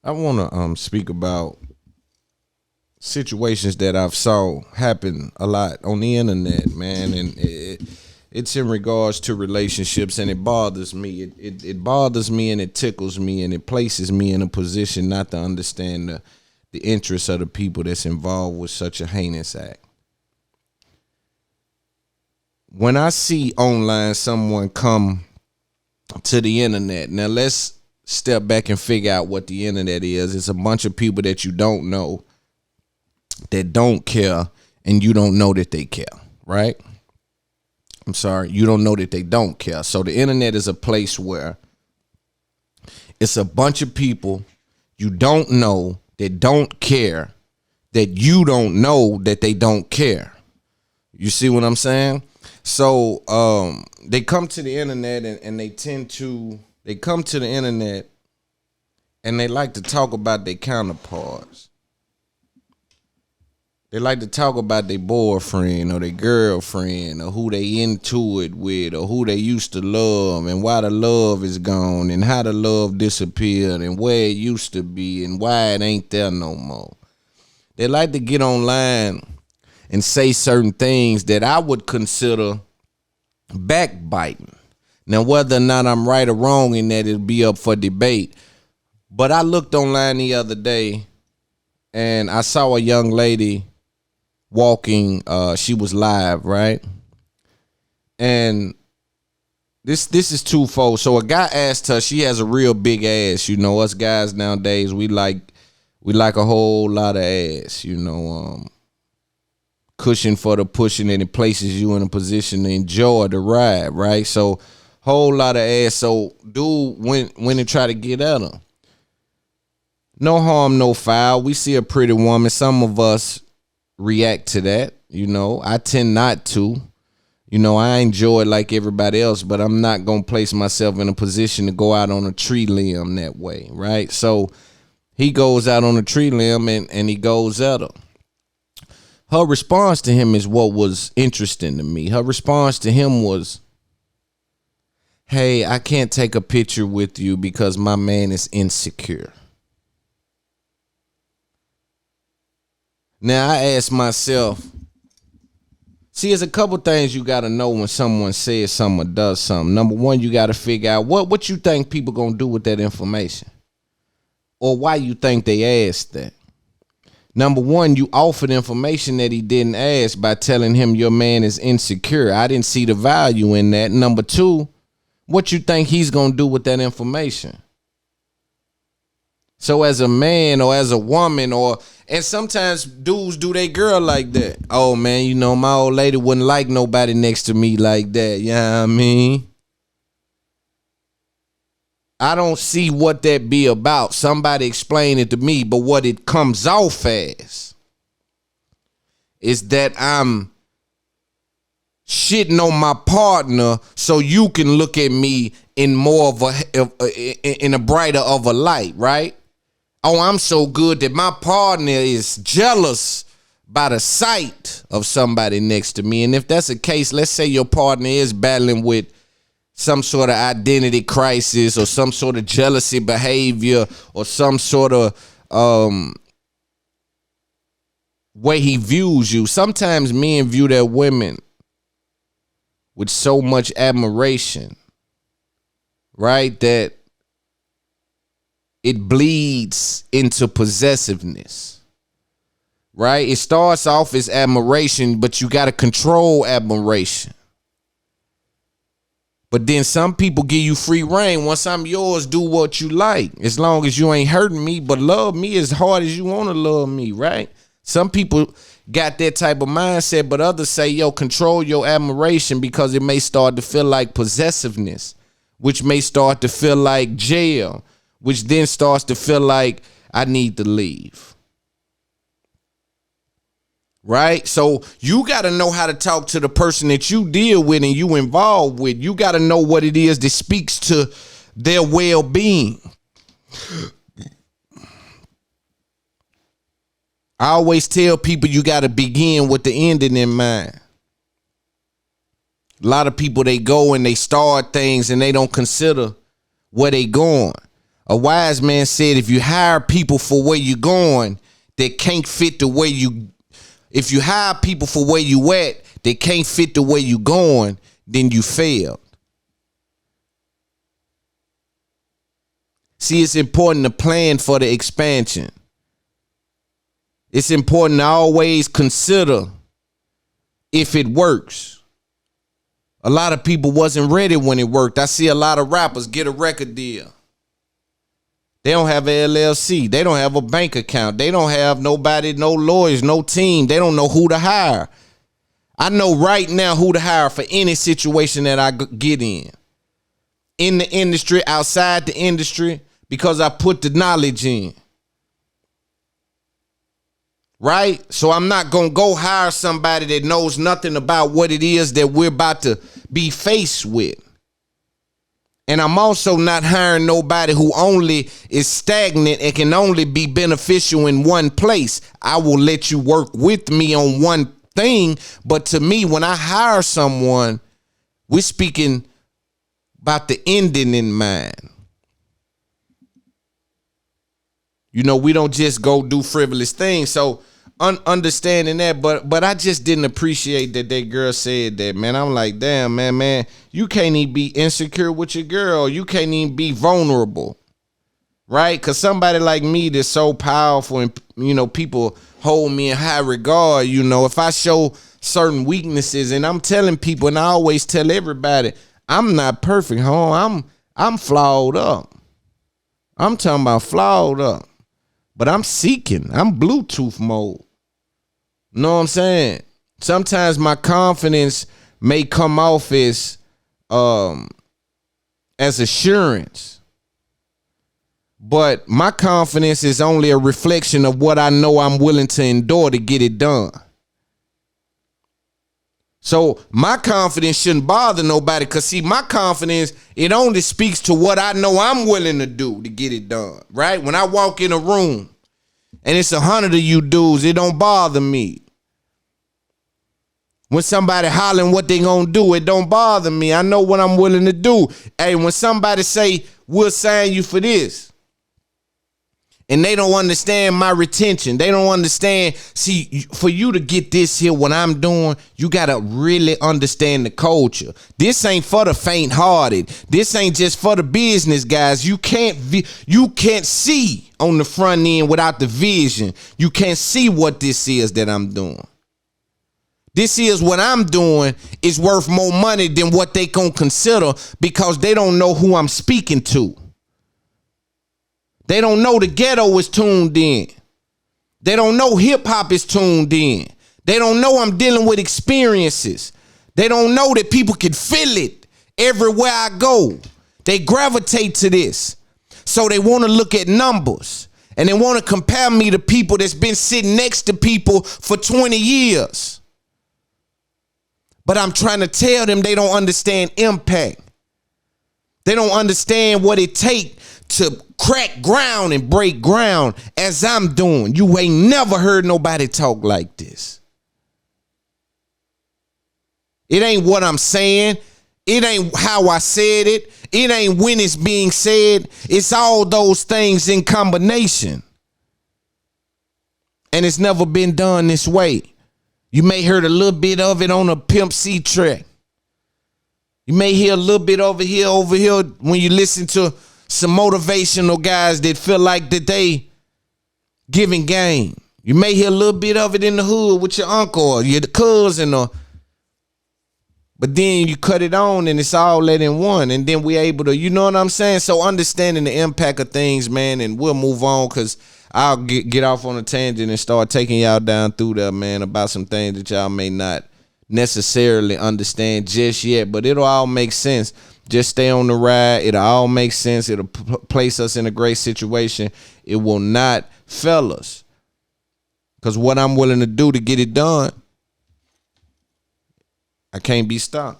I want to speak about situations that I've saw happen a lot on the internet, man, and it's in regards to relationships, and it bothers me. It bothers me, and it tickles me, and it places me in a position not to understand the interests of the people that's involved with such a heinous act. When I see online someone come to the internet, now let's step back and figure out what the internet is. It's a bunch of people that you don't know, that don't care, and you don't know that they care, right? I'm sorry, you don't know that they don't care. So the internet is a place where it's a bunch of people you don't know that don't care, that you don't know that they don't care. You see what I'm saying? So they come to the internet and they come to the internet and they like to talk about their counterparts. They like to talk about their boyfriend or their girlfriend or who they into it with or who they used to love and why the love is gone and how the love disappeared and where it used to be and why it ain't there no more. They like to get online and say certain things that I would consider backbiting. Now, whether or not I'm right or wrong in that, it'll be up for debate. But I looked online the other day and I saw a young lady walking. She was live, right? And this is twofold. So a guy asked her, she has a real big ass. You know, us guys nowadays, we like a whole lot of ass, you know, cushion for the pushing, and it places you in a position to enjoy the ride, right? So whole lot of ass. So dude went and tried to get at her. No harm, no foul. We see a pretty woman. Some of us react to that. You know, I tend not to. You know, I enjoy it like everybody else, but I'm not going to place myself in a position to go out on a tree limb that way, right? So he goes out on a tree limb and he goes at her. Her response to him is what was interesting to me. Her response to him was, "Hey, I can't take a picture with you because my man is insecure." Now, I ask myself, see, there's a couple things you got to know when someone says something or does something. Number one, you got to figure out what you think people going to do with that information or why you think they asked that. Number one, you offered information that he didn't ask by telling him your man is insecure. I didn't see the value in that. Number two, what you think he's going to do with that information? So as a man or as a woman and sometimes dudes do they girl like that. Oh man, you know, my old lady wouldn't like nobody next to me like that. You know what I mean? I don't see what that be about. Somebody explain it to me. But what it comes off as is that I'm shitting on my partner so you can look at me in more of in a brighter of a light, right? Oh, I'm so good that my partner is jealous by the sight of somebody next to me. And if that's the case, let's say your partner is battling with some sort of identity crisis or some sort of jealousy behavior or some sort of way he views you. Sometimes men view their women with so much admiration, right, that it bleeds into possessiveness, right? It starts off as admiration, but you got to control admiration. But then some people give you free reign. Once I'm yours, do what you like. As long as you ain't hurting me, but love me as hard as you want to love me, right? Some people got that type of mindset, but others say, yo, control your admiration because it may start to feel like possessiveness, which may start to feel like jail, which then starts to feel like I need to leave. Right? So you got to know how to talk to the person that you deal with and you involved with. You got to know what it is that speaks to their well-being. I always tell people you got to begin with the ending in mind. A lot of people, they go and they start things and they don't consider where they going. A wise man said, if you hire people for where you're going, they can't fit the way you. If you hire people for where you at, they can't fit the way you going, then you failed. See, it's important to plan for the expansion. It's important to always consider if it works. A lot of people wasn't ready when it worked. I see a lot of rappers get a record deal. They don't have a LLC. They don't have a bank account. They don't have nobody, no lawyers, no team. They don't know who to hire. I know right now who to hire for any situation that I get in the industry, outside the industry, because I put the knowledge in. Right? So I'm not going to go hire somebody that knows nothing about what it is that we're about to be faced with. And I'm also not hiring nobody who only is stagnant and can only be beneficial in one place. I will let you work with me on one thing. But to me, when I hire someone, we're speaking about the ending in mind. You know, we don't just go do frivolous things. So understanding that, but I just didn't appreciate that girl said that, man. I'm like, damn, man, you can't even be insecure with your girl. You can't even be vulnerable, right? Because somebody like me that's so powerful and, you know, people hold me in high regard, you know, if I show certain weaknesses, and I'm telling people, and I always tell everybody, I'm not perfect, home. I'm flawed up. I'm talking about flawed up. But I'm seeking. I'm Bluetooth mode. You know what I'm saying? Sometimes my confidence may come off as assurance. But my confidence is only a reflection of what I know I'm willing to endure to get it done. So my confidence shouldn't bother nobody, because see, my confidence, it only speaks to what I know I'm willing to do to get it done, right? When I walk in a room and it's 100 of you dudes, it don't bother me. When somebody hollering what they gonna do, it don't bother me. I know what I'm willing to do. Hey, when somebody say, we'll sign you for this, and they don't understand my retention. They don't understand. See, for you to get this here, what I'm doing, you got to really understand the culture. This ain't for the faint-hearted. This ain't just for the business guys. You can't see on the front end without the vision. You can't see what this is that I'm doing. This is what I'm doing is worth more money than what they gonna consider, because they don't know who I'm speaking to. They don't know the ghetto is tuned in. They don't know hip hop is tuned in. They don't know I'm dealing with experiences. They don't know that people can feel it everywhere I go. They gravitate to this. So they want to look at numbers, and they want to compare me to people that's been sitting next to people for 20 years. But I'm trying to tell them they don't understand impact. They don't understand what it takes to crack ground and break ground as I'm doing. You ain't never heard nobody talk like this. It ain't what I'm saying. It ain't how I said it. It ain't when it's being said. It's all those things in combination. And it's never been done this way. You may heard a little bit of it on a Pimp C track. You may hear a little bit over here when you listen to some motivational guys that feel like that they giving game. You may hear a little bit of it in the hood with your uncle or your cousin, but then you cut it on and it's all let in one, and then we able to, you know what I'm saying? So understanding the impact of things, man, and we'll move on, because I'll get off on a tangent and start taking y'all down through there, man, about some things that y'all may not necessarily understand just yet, but it'll all make sense. Just stay on the ride. It'll all make sense. It'll place us in a great situation. It will not fail us, because what I'm willing to do to get it done, I can't be stopped.